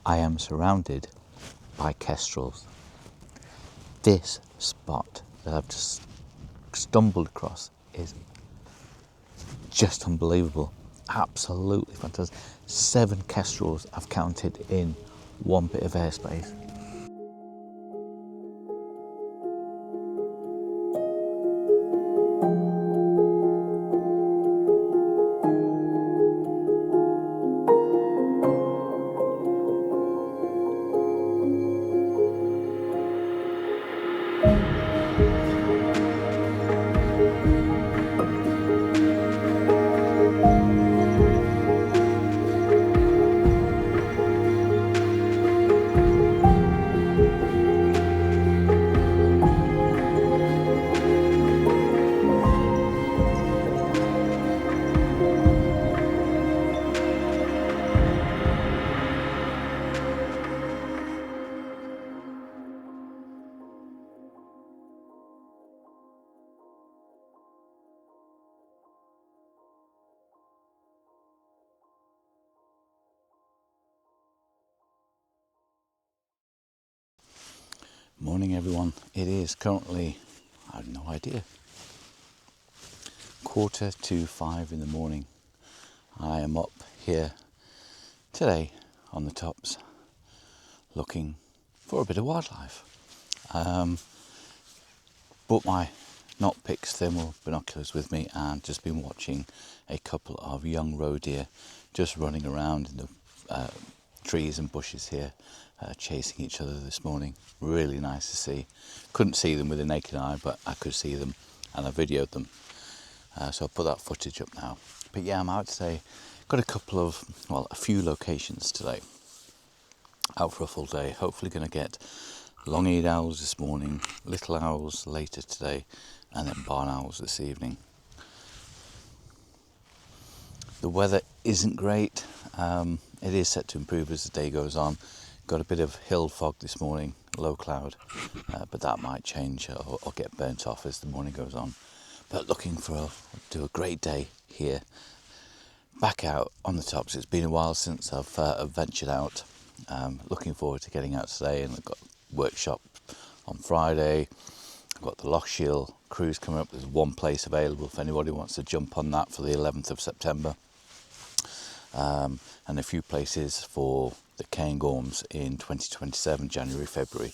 I am surrounded by kestrels. This spot that I've just stumbled across is just unbelievable. Absolutely fantastic. 7 kestrels I've counted in one bit of airspace. Morning everyone, it is currently, I have no idea, 4:45 in the morning. I am up here today on the tops looking for a bit of wildlife. Brought my not pics thermal binoculars with me and just been watching a couple of young roe deer just running around in the trees and bushes here, chasing each other this morning. Really nice to see. Couldn't see them with the naked eye, but I could see them and I videoed them. So I'll put that footage up now. But yeah, I'm out today. Got a few locations today. Out for a full day. Hopefully going to get long-eared owls this morning, little owls later today, and then barn owls this evening. The weather isn't great. It is set to improve as the day goes on. Got a bit of hill fog this morning, low cloud, but that might change or get burnt off as the morning goes on. But looking to a great day here. Back out on the tops. It's been a while since I've ventured out. Looking forward to getting out today, and I've got workshop on Friday. I've got the Loch Shiel cruise coming up. There's one place available if anybody wants to jump on that for the 11th of September. And a few places for the Cairngorms in 2027, January, February.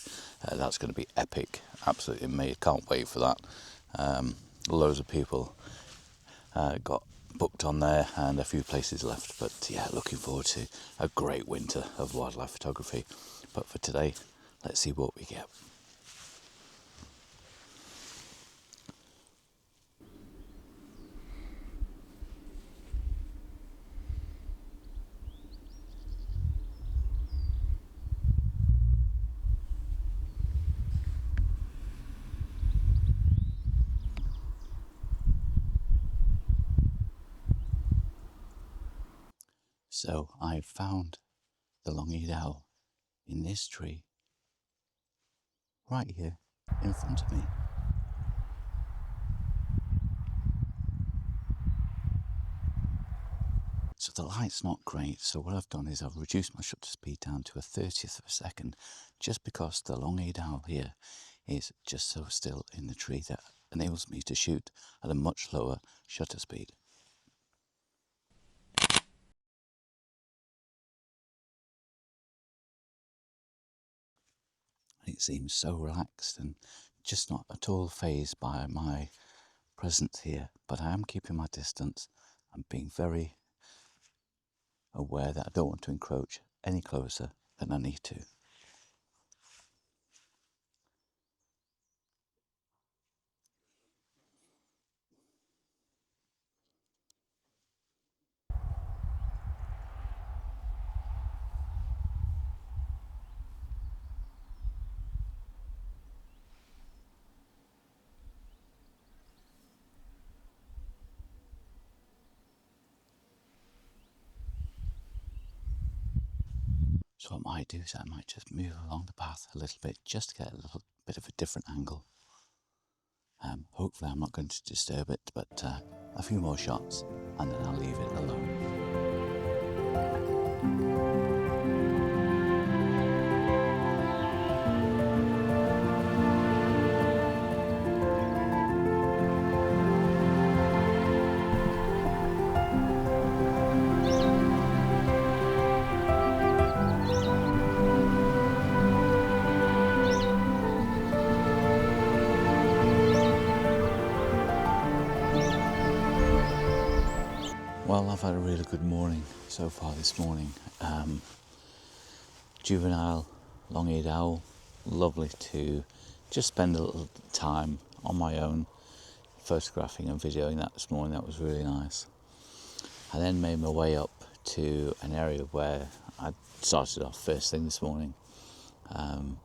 That's going to be epic, absolutely amazing. Can't wait for that. Loads of people got booked on there and a few places left, but yeah, looking forward to a great winter of wildlife photography. But for today, let's see what we get. So I found the long-eared owl in this tree right here in front of me. So the light's not great, so what I've done is I've reduced my shutter speed down to a 30th of a second, just because the long-eared owl here is just so still in the tree that enables me to shoot at a much lower shutter speed. It seems so relaxed and just not at all fazed by my presence here, but I am keeping my distance. I'm being very aware that I don't want to encroach any closer than I need to. So what I might do is I might just move along the path a little bit just to get a little bit of a different angle. Hopefully I'm not going to disturb it, but a few more shots and then I'll leave it alone. I've had a really good morning so far this morning. Juvenile, long-eared owl, lovely to just spend a little time on my own photographing and videoing that this morning. That was really nice. I then made my way up to an area where I started off first thing this morning, and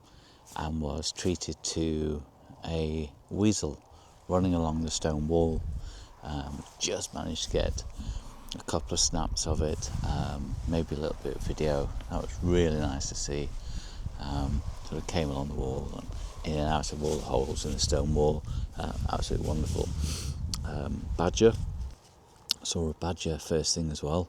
was treated to a weasel running along the stone wall. Just managed to get a couple of snaps of it, maybe a little bit of video. That was really nice to see. Sort of came along the wall and in and out of all the holes in the stone wall. Absolutely wonderful. Badger, saw a badger first thing as well.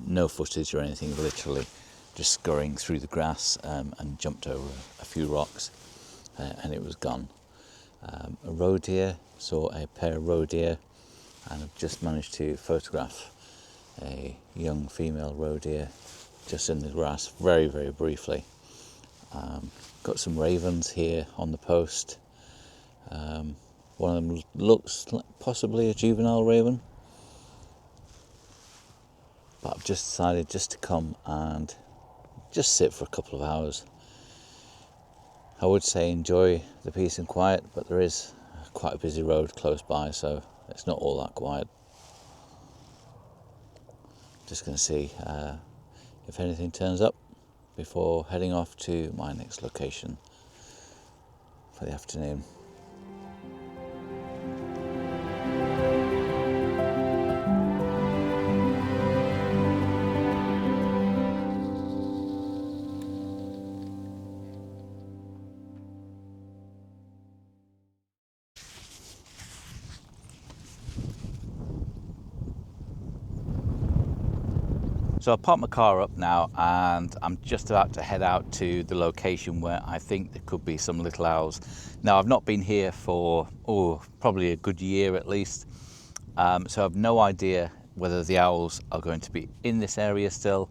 No footage or anything, literally just scurrying through the grass, and jumped over a few rocks, and it was gone. A roe deer, saw a pair of roe deer, and I've just managed to photograph a young female roe deer just in the grass very, very briefly. Got some ravens here on the post. One of them looks like possibly a juvenile raven, but I've just decided just to come and just sit for a couple of hours. I would say enjoy the peace and quiet, but there is quite a busy road close by, so it's not all that quiet. Just going to see if anything turns up before heading off to my next location for the afternoon. So I parked my car up now, and I'm just about to head out to the location where I think there could be some little owls. Now, I've not been here for probably a good year at least, so I've no idea whether the owls are going to be in this area still.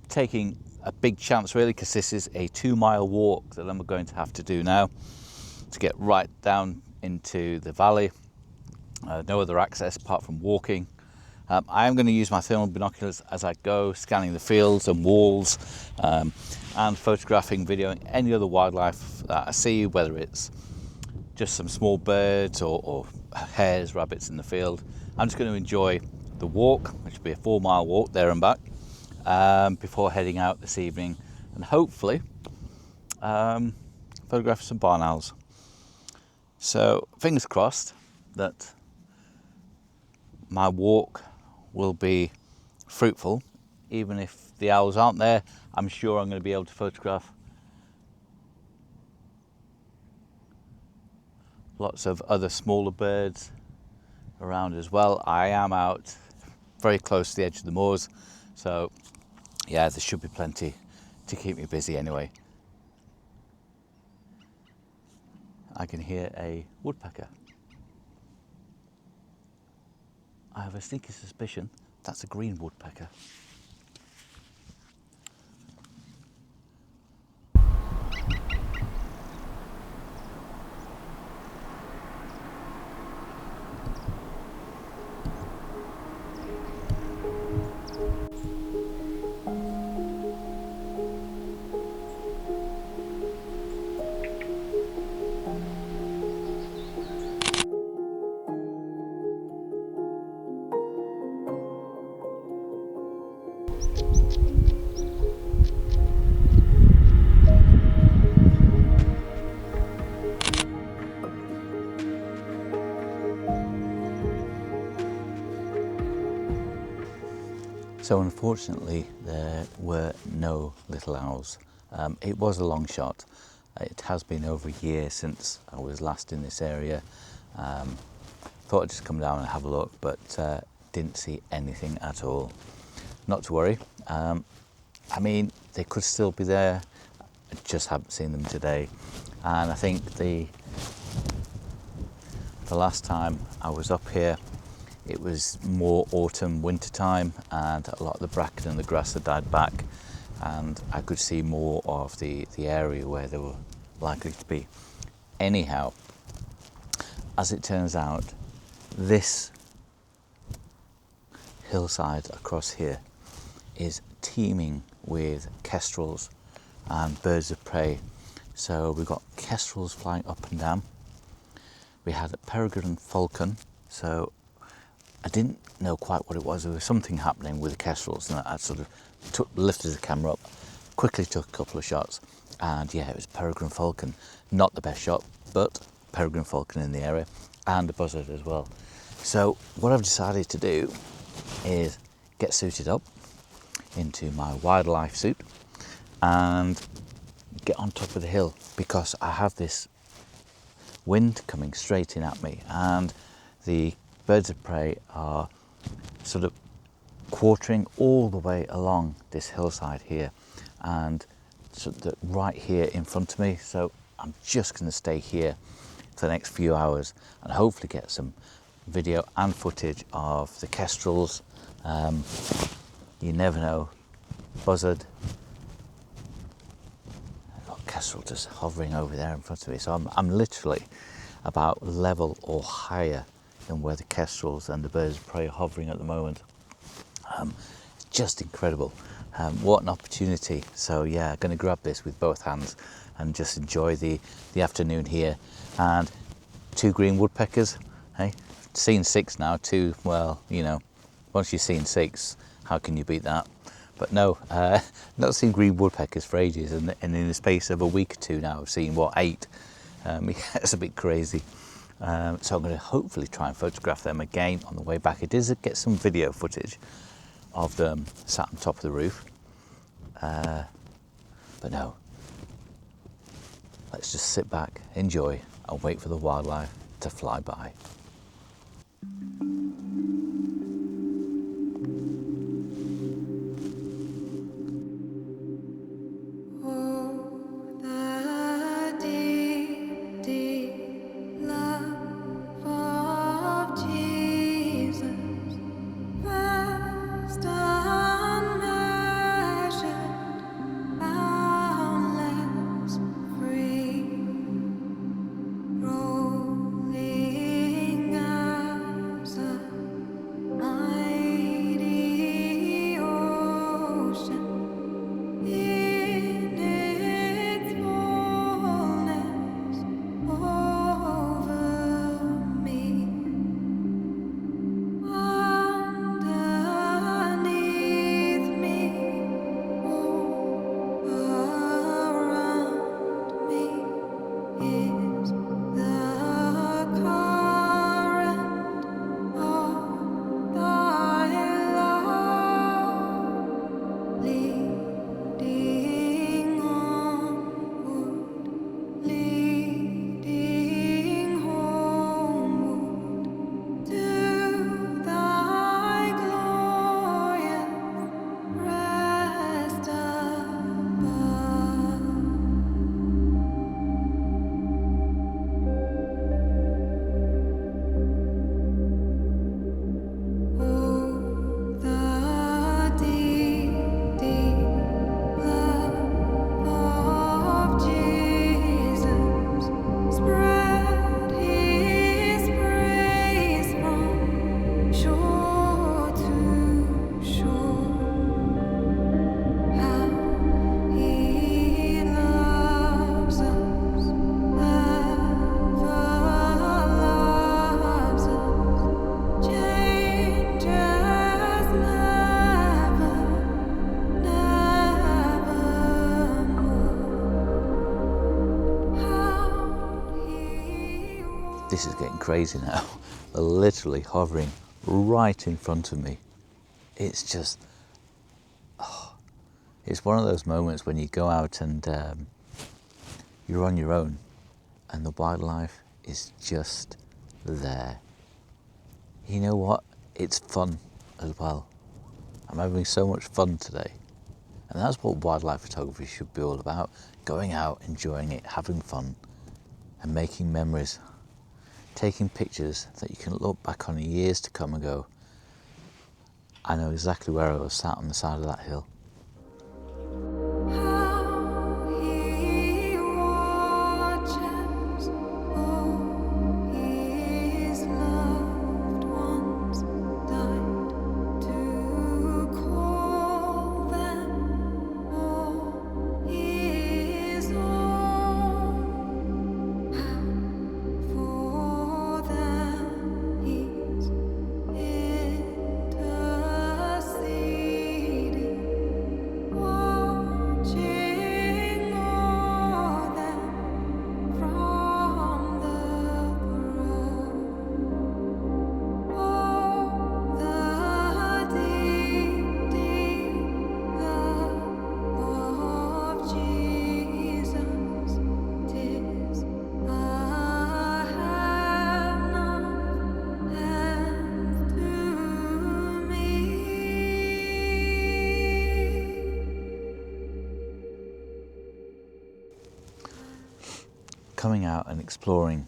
Taking a big chance really, because this is a 2-mile walk that I'm going to have to do now to get right down into the valley. No other access apart from walking. I am going to use my thermal binoculars as I go, scanning the fields and walls, and photographing, videoing any other wildlife that I see, whether it's just some small birds or hares, rabbits in the field. I'm just going to enjoy the walk, which will be a 4-mile walk there and back, before heading out this evening, and hopefully photograph some barn owls. So fingers crossed that my walk will be fruitful. Even if the owls aren't there, I'm sure I'm going to be able to photograph lots of other smaller birds around as well. I am out very close to the edge of the moors, so yeah, there should be plenty to keep me busy anyway. I can hear a woodpecker. I have a sneaky suspicion that's a green woodpecker. So unfortunately, there were no little owls. It was a long shot. It has been over a year since I was last in this area. Thought I'd just come down and have a look, but didn't see anything at all. Not to worry. I mean, they could still be there. I just haven't seen them today. And I think the last time I was up here, it was more autumn, winter time, and a lot of the bracken and the grass had died back, and I could see more of the area where they were likely to be. Anyhow, as it turns out, this hillside across here is teeming with kestrels and birds of prey. So we've got kestrels flying up and down. We had a peregrine falcon, so I didn't know quite what it was. There was something happening with the kestrels, and I sort of lifted the camera up, quickly took a couple of shots, and yeah, it was peregrine falcon. Not the best shot, but peregrine falcon in the area, and a buzzard as well. So what I've decided to do is get suited up into my wildlife suit and get on top of the hill, because I have this wind coming straight in at me, and the birds of prey are sort of quartering all the way along this hillside here, and so right here in front of me. So I'm just going to stay here for the next few hours and hopefully get some video and footage of the kestrels. You never know. Buzzard. I've got kestrel just hovering over there in front of me. So I'm literally about level or higher than where the kestrels and the birds of prey are hovering at the moment. Just incredible. What an opportunity. So yeah, going to grab this with both hands and just enjoy the afternoon here. And 2 green woodpeckers. Hey, seen 6 now. 2, well, you know, once you've seen 6, how can you beat that? But no, not seen green woodpeckers for ages, and in the space of a week or 2 now, I've seen, what, 8? Yeah, it's a bit crazy. So I'm going to hopefully try and photograph them again on the way back. It is get some video footage of them sat on top of the roof. But no, let's just sit back, enjoy, and wait for the wildlife to fly by. This is getting crazy now. They're literally hovering right in front of me. It's just, it's one of those moments when you go out and you're on your own and the wildlife is just there. You know what? It's fun as well. I'm having so much fun today. And that's what wildlife photography should be all about. Going out, enjoying it, having fun, and making memories. Taking pictures that you can look back on in years to come and go, I know exactly where I was sat on the side of that hill. His loved ones died to coming out and exploring,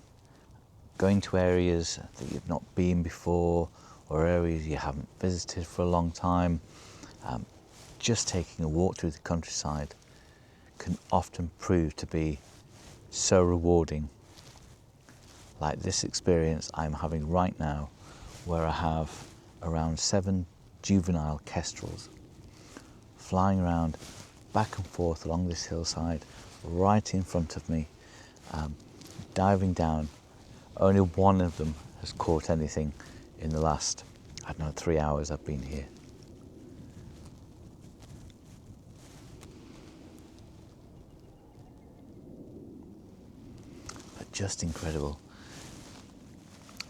going to areas that you've not been before or areas you haven't visited for a long time, just taking a walk through the countryside can often prove to be so rewarding. Like this experience I'm having right now, where I have around 7 juvenile kestrels flying around back and forth along this hillside right in front of me, diving down. Only one of them has caught anything in the last, 3 hours I've been here. But just incredible.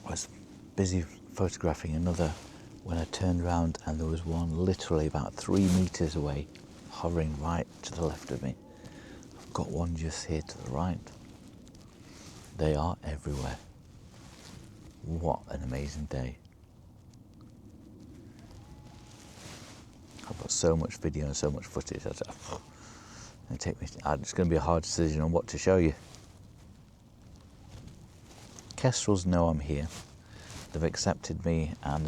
I was busy photographing another when I turned around and there was one literally about 3 meters away, hovering right to the left of me. I've got one just here to the right. They are everywhere. What an amazing day. I've got so much video and so much footage. It's going to be a hard decision on what to show you. Kestrels know I'm here. They've accepted me and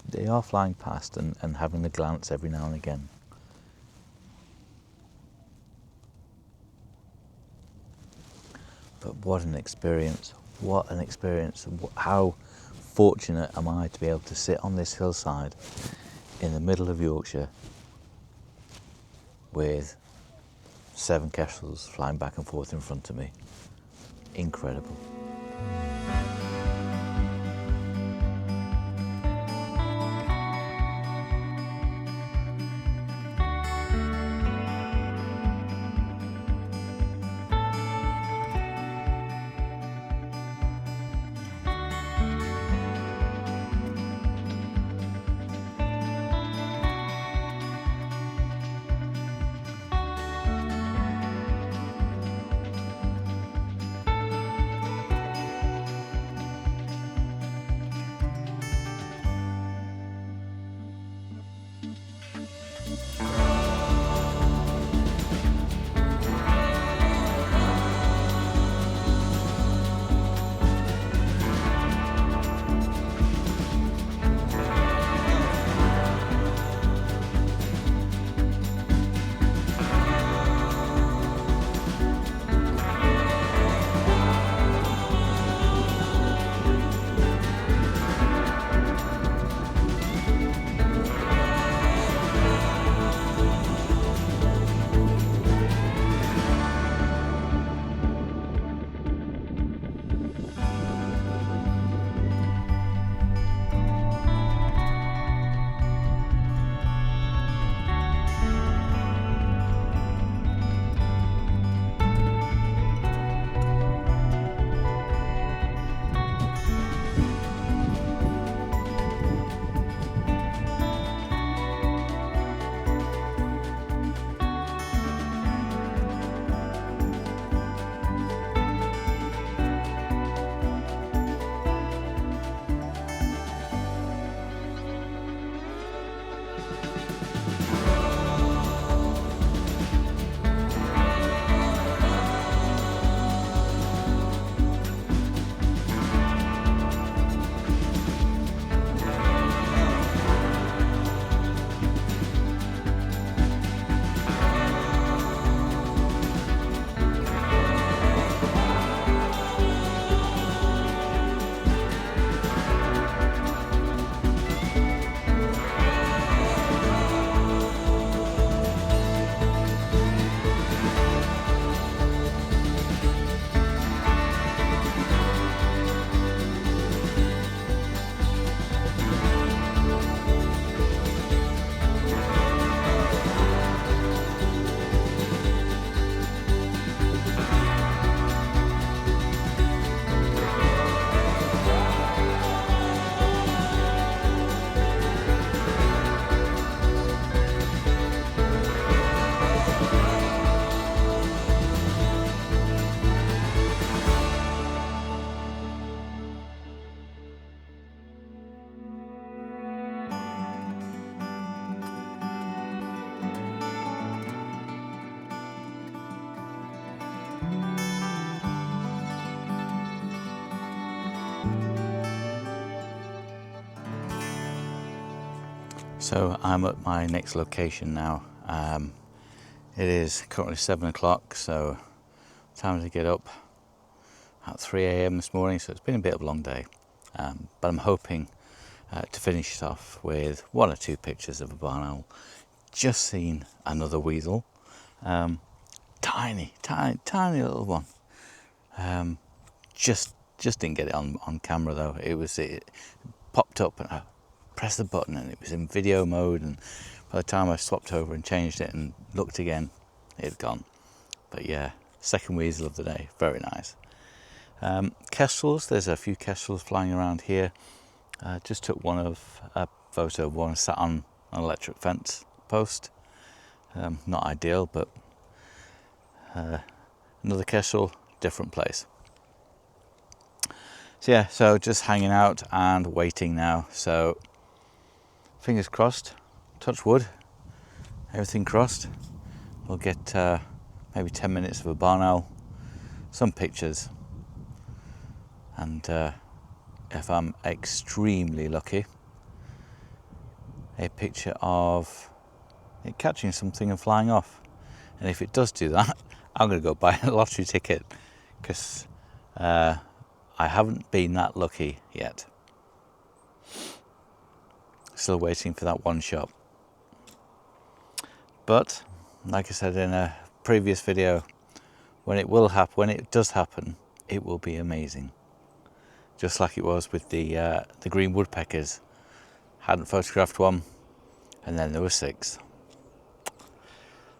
they are flying past and having a glance every now and again. But what an experience. What an experience. How fortunate am I to be able to sit on this hillside in the middle of Yorkshire with 7 kestrels flying back and forth in front of me. Incredible. So I'm at my next location now. It is currently 7 o'clock, so time to get up at 3 a.m. this morning, so it's been a bit of a long day. But I'm hoping to finish it off with 1 or 2 pictures of a barn owl. Just seen another weasel. Tiny little one. Just didn't get it on camera though. It popped up and I pressed the button and it was in video mode, and by the time I swapped over and changed it and looked again, it had gone. But yeah, second weasel of the day, very nice. Kestrels, there's a few kestrels flying around here. Just took a photo of one sat on an electric fence post. Not ideal, but another kestrel, different place. So yeah, so just hanging out and waiting now. So fingers crossed, touch wood, everything crossed. We'll get maybe 10 minutes of a barn owl, some pictures, and if I'm extremely lucky, a picture of it catching something and flying off. And if it does do that, I'm going to go buy a lottery ticket, because I haven't been that lucky yet. Still waiting for that one shot. But like I said in a previous video, when it does happen, it will be amazing. Just like it was with the green woodpeckers. Hadn't photographed one, and then there were 6.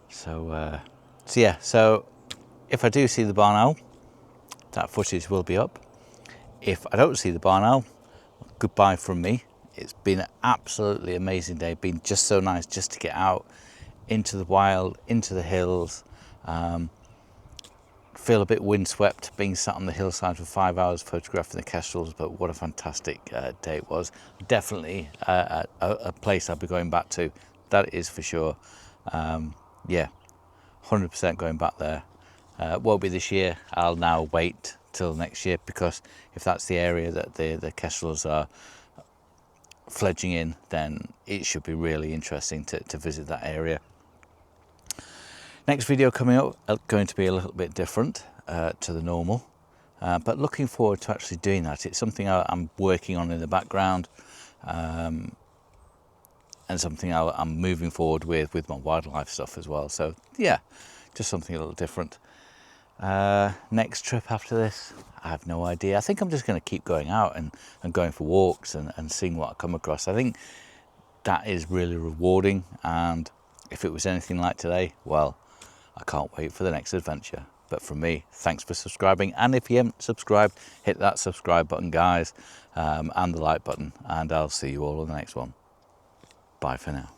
So yeah, so if I do see the barn owl, that footage will be up. If I don't see the barn owl, goodbye from me. It's been an absolutely amazing day. Been just so nice just to get out into the wild, into the hills. Feel a bit windswept being sat on the hillside for 5 hours photographing the kestrels, but what a fantastic day it was. Definitely a place I'll be going back to, that is for sure. Yeah, 100% going back there. Won't be this year. I'll now wait till next year, because if that's the area that the kestrels are fledging in, then it should be really interesting to visit that area. Next video coming up going to be a little bit different to the normal, but looking forward to actually doing that. It's something I'm working on in the background, and something I'm moving forward with my wildlife stuff as well. So yeah, just something a little different. Next trip after this, I have no idea. I think I'm just going to keep going out and going for walks and seeing what I come across. I think that is really rewarding, and if it was anything like today, well, I can't wait for the next adventure. But from me, thanks for subscribing, and if you haven't subscribed, hit that subscribe button, guys, and the like button, and I'll see you all on the next one. Bye for now.